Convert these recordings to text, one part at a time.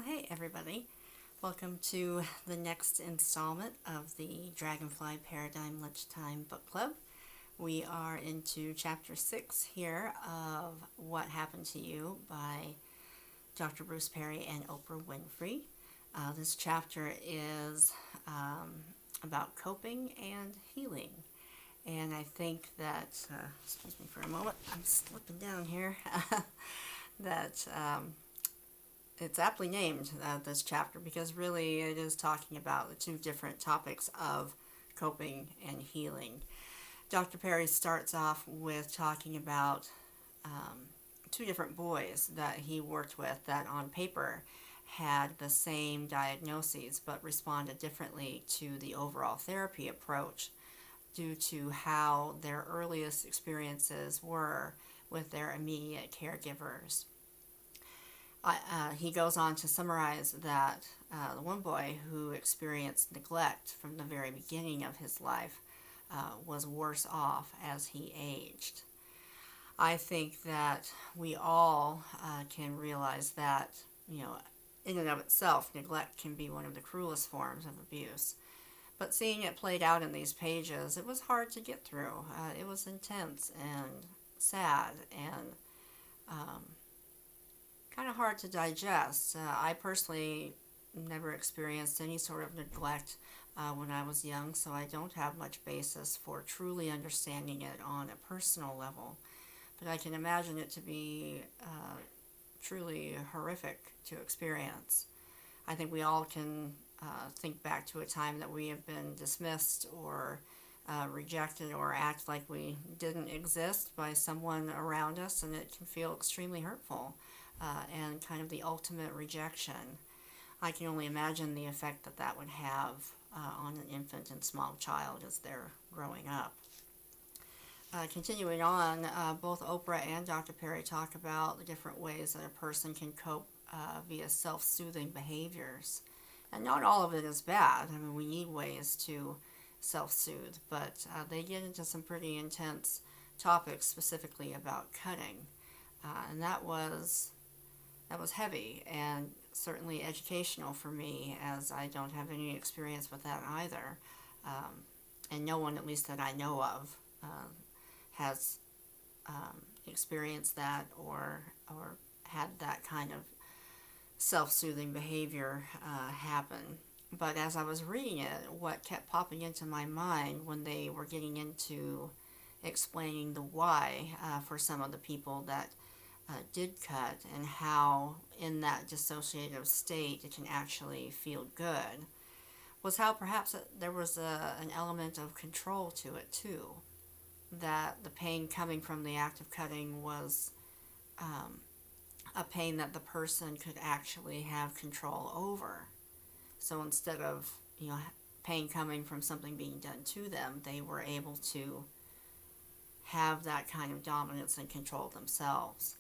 Hey everybody, welcome to the next installment of the Dragonfly Paradigm Lunchtime Book Club. We are into Chapter 6 here of What Happened to You by Dr. Bruce Perry and Oprah Winfrey. This chapter is about coping and healing. And I think that, excuse me for a moment, I'm slipping down here, that it's aptly named, this chapter, because really it is talking about the two different topics of coping and healing. Dr. Perry starts off with talking about two different boys that he worked with that on paper had the same diagnoses but responded differently to the overall therapy approach due to how their earliest experiences were with their immediate caregivers. He goes on to summarize that the one boy who experienced neglect from the very beginning of his life was worse off as he aged. I think that we all can realize that, in and of itself, neglect can be one of the cruelest forms of abuse. But seeing it played out in these pages, it was hard to get through. It was intense and sad and kind of hard to digest. I personally never experienced any sort of neglect when I was young, so I don't have much basis for truly understanding it on a personal level. But I can imagine it to be truly horrific to experience. I think we all can think back to a time that we have been dismissed or rejected or act like we didn't exist by someone around us, and it can feel extremely hurtful. And kind of the ultimate rejection. I can only imagine the effect that that would have on an infant and small child as they're growing up. Continuing on, both Oprah and Dr. Perry talk about the different ways that a person can cope via self-soothing behaviors. And not all of it is bad. I mean, we need ways to self-soothe, but they get into some pretty intense topics specifically about cutting. And that was heavy and certainly educational for me, as I don't have any experience with that either. And no one, at least that I know of, has experienced that or had that kind of self-soothing behavior happen. But as I was reading it, what kept popping into my mind when they were getting into explaining the why for some of the people that did cut, and how in that dissociative state it can actually feel good, was how perhaps there was an element of control to it too. That the pain coming from the act of cutting was a pain that the person could actually have control over. So instead of pain coming from something being done to them, they were able to have that kind of dominance and control themselves.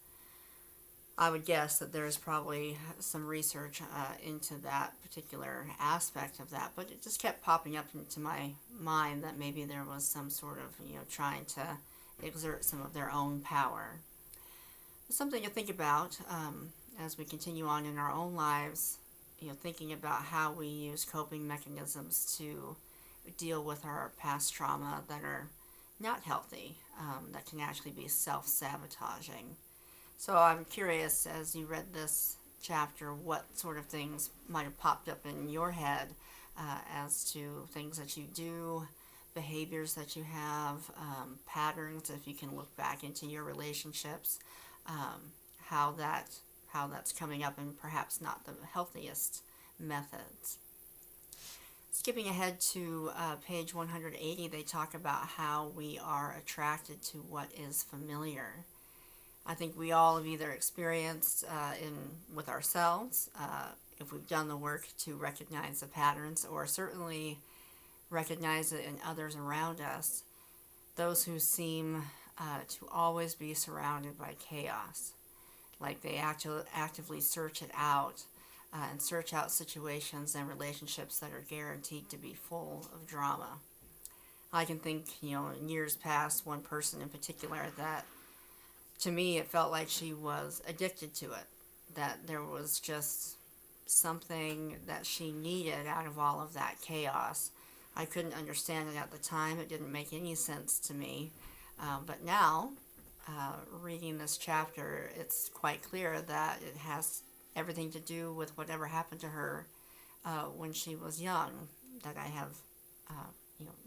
I would guess that there's probably some research into that particular aspect of that, but it just kept popping up into my mind that maybe there was some sort of, trying to exert some of their own power. Something to think about as we continue on in our own lives, thinking about how we use coping mechanisms to deal with our past trauma that are not healthy, that can actually be self-sabotaging. So I'm curious, as you read this chapter, what sort of things might have popped up in your head as to things that you do, behaviors that you have, patterns, if you can look back into your relationships, how that's coming up in perhaps not the healthiest methods. Skipping ahead to page 180, they talk about how we are attracted to what is familiar. I think we all have either experienced with ourselves, if we've done the work to recognize the patterns, or certainly recognize it in others around us, those who seem to always be surrounded by chaos, like they actively search it out and search out situations and relationships that are guaranteed to be full of drama. I can think, in years past, one person in particular that, to me, it felt like she was addicted to it, that there was just something that she needed out of all of that chaos. I couldn't understand it at the time. It didn't make any sense to me. But now, reading this chapter, it's quite clear that it has everything to do with whatever happened to her when she was young, that I have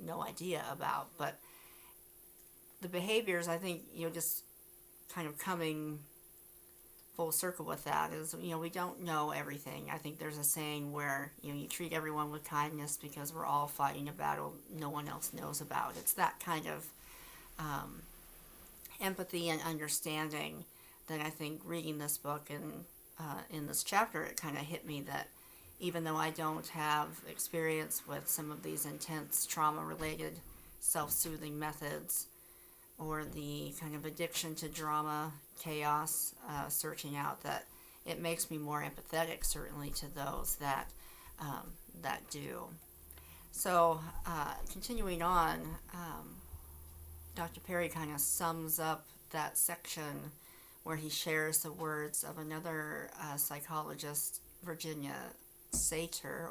no idea about. But the behaviors, I think, just kind of coming full circle with that is, we don't know everything. I think there's a saying where, you treat everyone with kindness because we're all fighting a battle no one else knows about. It's that kind of empathy and understanding that I think reading this book and in this chapter, it kind of hit me that even though I don't have experience with some of these intense trauma-related self-soothing methods, or the kind of addiction to drama, chaos, searching out, that it makes me more empathetic, certainly, to those that do. So, continuing on, Dr. Perry kind of sums up that section where he shares the words of another psychologist, Virginia Satter,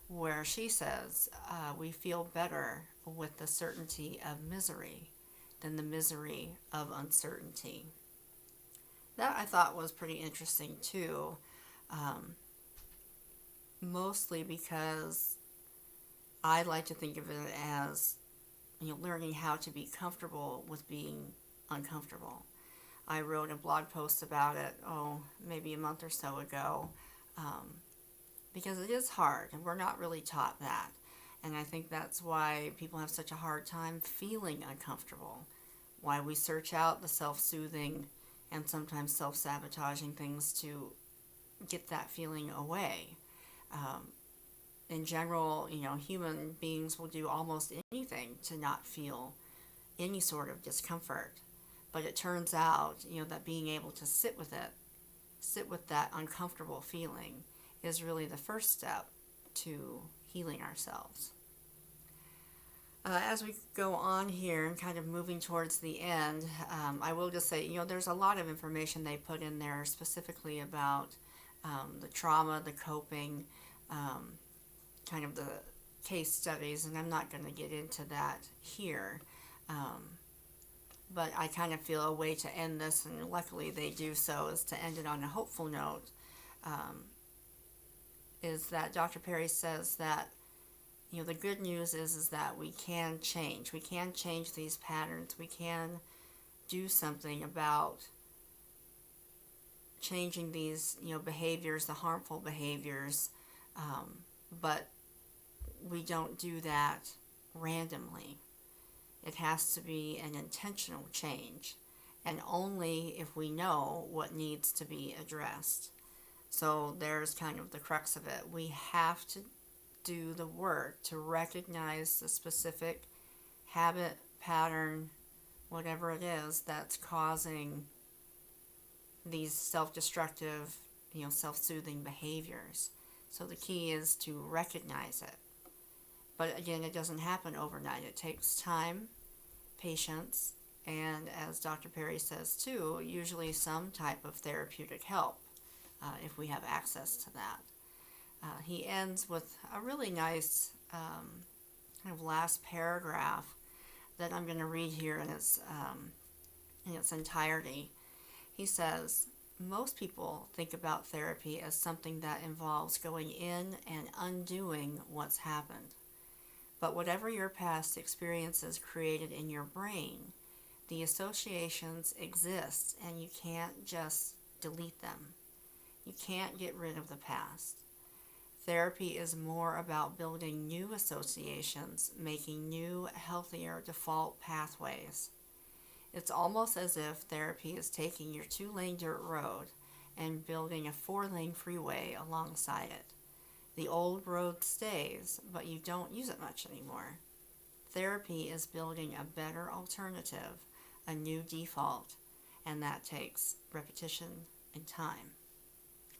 where she says, we feel better with the certainty of misery than the misery of uncertainty. That I thought was pretty interesting too, mostly because I like to think of it as, learning how to be comfortable with being uncomfortable. I wrote a blog post about it, maybe a month or so ago, because it is hard, and we're not really taught that. And I think that's why people have such a hard time feeling uncomfortable, why we search out the self-soothing and sometimes self-sabotaging things to get that feeling away. In general, human beings will do almost anything to not feel any sort of discomfort. But it turns out, that being able to sit with that uncomfortable feeling is really the first step to healing ourselves. As we go on here and kind of moving towards the end, I will just say, there's a lot of information they put in there specifically about the trauma, the coping, kind of the case studies, and I'm not going to get into that here. But I kind of feel a way to end this, and luckily they do so, is to end it on a hopeful note, is that Dr. Perry says that, the good news is that we can change. We can change these patterns. We can do something about changing these, behaviors, the harmful behaviors, but we don't do that randomly. It has to be an intentional change, and only if we know what needs to be addressed. So there's kind of the crux of it. We have to do the work to recognize the specific habit, pattern, whatever it is that's causing these self-destructive, self-soothing behaviors. So the key is to recognize it. But again, it doesn't happen overnight. It takes time, patience, and as Dr. Perry says too, usually some type of therapeutic help if we have access to that. He ends with a really nice kind of last paragraph that I'm going to read here in its entirety. He says, most people think about therapy as something that involves going in and undoing what's happened. But whatever your past experiences created in your brain, the associations exist and you can't just delete them. You can't get rid of the past. Therapy is more about building new associations, making new, healthier default pathways. It's almost as if therapy is taking your 2-lane dirt road and building a 4-lane freeway alongside it. The old road stays, but you don't use it much anymore. Therapy is building a better alternative, a new default, and that takes repetition and time.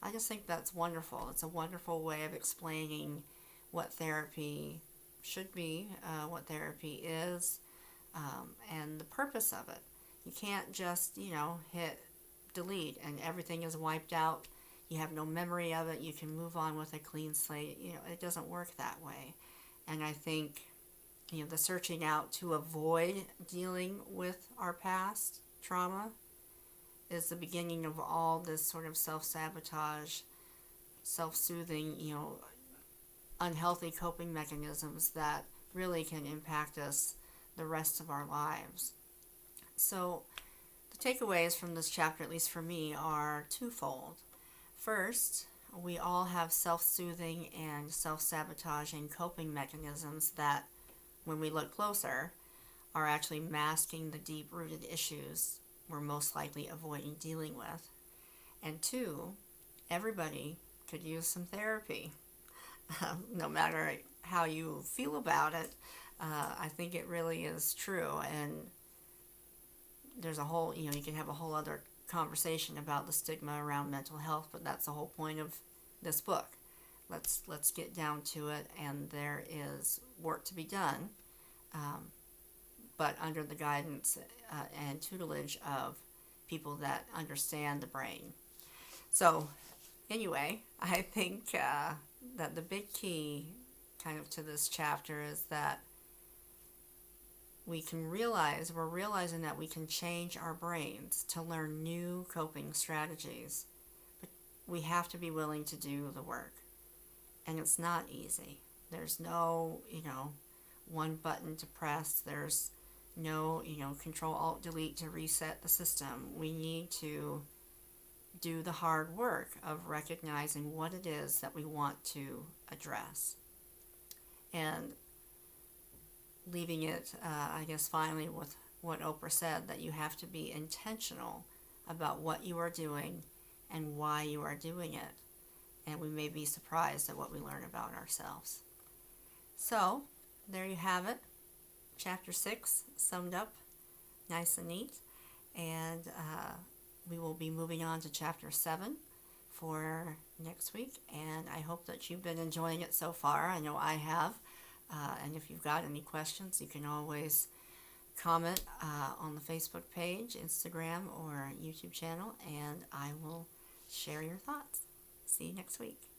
I just think that's wonderful. It's a wonderful way of explaining what therapy should be, what therapy is, and the purpose of it. You can't just, hit delete and everything is wiped out. you have no memory of it, you can move on with a clean slate. It doesn't work that way. And I think, the searching out to avoid dealing with our past trauma is the beginning of all this sort of self-sabotage, self-soothing, unhealthy coping mechanisms that really can impact us the rest of our lives. So the takeaways from this chapter, at least for me, are twofold. First, we all have self-soothing and self-sabotaging coping mechanisms that, when we look closer, are actually masking the deep-rooted issues we're most likely avoiding dealing with. And two, everybody could use some therapy. No matter how you feel about it, I think it really is true. And there's a whole, you can have a whole other conversation about the stigma around mental health, but that's the whole point of this book. Let's get down to it, and there is work to be done, but under the guidance and tutelage of people that understand the brain. So anyway, I think that the big key kind of to this chapter is that we're realizing that we can change our brains to learn new coping strategies, but we have to be willing to do the work. And it's not easy. There's no, one button to press. There's no, Control Alt Delete to reset the system. We need to do the hard work of recognizing what it is that we want to address. And leaving it, I guess, finally with what Oprah said, that you have to be intentional about what you are doing and why you are doing it. And we may be surprised at what we learn about ourselves. So, there you have it. Chapter 6 summed up nice and neat. And we will be moving on to Chapter 7 for next week. And I hope that you've been enjoying it so far. I know I have. And if you've got any questions, you can always comment on the Facebook page, Instagram, or YouTube channel, and I will share your thoughts. See you next week.